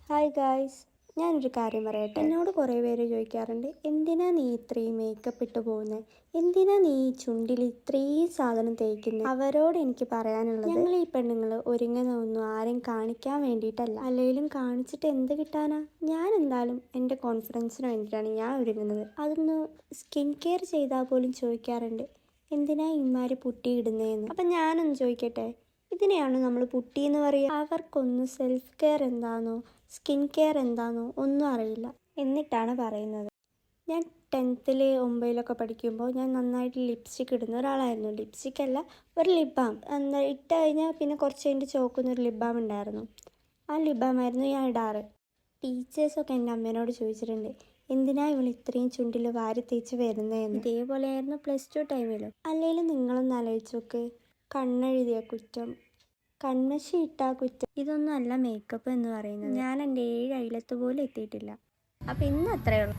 Hi guys, ഞാനൊരു കാര്യം പറയട്ടെ. എന്നോട് കുറേ പേര് ചോദിക്കാറുണ്ട്, എന്തിനാ നീ ഇത്രയും മേക്കപ്പ് ഇട്ട് പോകുന്നത്, എന്തിനാ നീ ഈ ചുണ്ടിൽ ഇത്രയും സാധനം തേക്കുന്നത്. അവരോട് എനിക്ക് പറയാനുള്ളത്, ഞങ്ങൾ ഈ പെണ്ണുങ്ങൾ ഒരുങ്ങുന്നതൊന്നും ആരും കാണിക്കാൻ വേണ്ടിയിട്ടല്ല. അല്ലെങ്കിലും കാണിച്ചിട്ട് എന്ത് കിട്ടാനാ. ഞാൻ എന്തായാലും എൻ്റെ കോൺഫിഡൻസിന് വേണ്ടിയിട്ടാണ് ഞാൻ ഒരുങ്ങുന്നത്. അതൊന്ന് സ്കിൻ കെയർ ചെയ്താൽ പോലും ചോദിക്കാറുണ്ട്, എന്തിനാ ഇമാര് പുട്ടി ഇടുന്നതെന്ന്. അപ്പം ഞാനൊന്ന് ചോദിക്കട്ടെ, ഇതിനെയാണ് നമ്മൾ പുട്ടി എന്ന് പറയുക? അവർക്കൊന്നും സെൽഫ് കെയർ എന്താണോ സ്കിൻ കെയർ എന്താണോ ഒന്നും അറിയില്ല, എന്നിട്ടാണ് പറയുന്നത്. ഞാൻ 10th 9 പഠിക്കുമ്പോൾ ഞാൻ നന്നായിട്ട് ലിപ്സ്റ്റിക് ഇടുന്ന ഒരാളായിരുന്നു. ലിപ്സ്റ്റിക് അല്ല, ഒരു ലിപ് ബാം. ഇട്ട് കഴിഞ്ഞാൽ പിന്നെ കുറച്ച് കഴിഞ്ഞ് ചോക്കുന്നൊരു ലിപ് ബാം ഉണ്ടായിരുന്നു. ആ ലിപ് ബാം ആയിരുന്നു ഞാൻ ഇടാറ്. ടീച്ചേഴ്സൊക്കെ എൻ്റെ അമ്മേനോട് ചോദിച്ചിട്ടുണ്ട്, എന്തിനാ ഇവൾ ഇത്രയും ചുണ്ടിൽ വാരി തേച്ച് വരുന്നതെന്ന്. ഇതേപോലെയായിരുന്നു +2 ടൈമിലും. അല്ലെങ്കിലും നിങ്ങളൊന്ന് ആലോചിച്ച് നോക്ക്, കണ്ണെഴുതിയ കുറ്റം, കൺമഷി ഇട്ടാ കുറ്റം, ഇതൊന്നും അല്ല മേക്കപ്പ് എന്ന് പറയുന്നത്. ഞാൻ എൻ്റെ 7 അയലത്ത് പോലും എത്തിയിട്ടില്ല. അപ്പം ഇന്ന് അത്രയേ ഉള്ളൂ.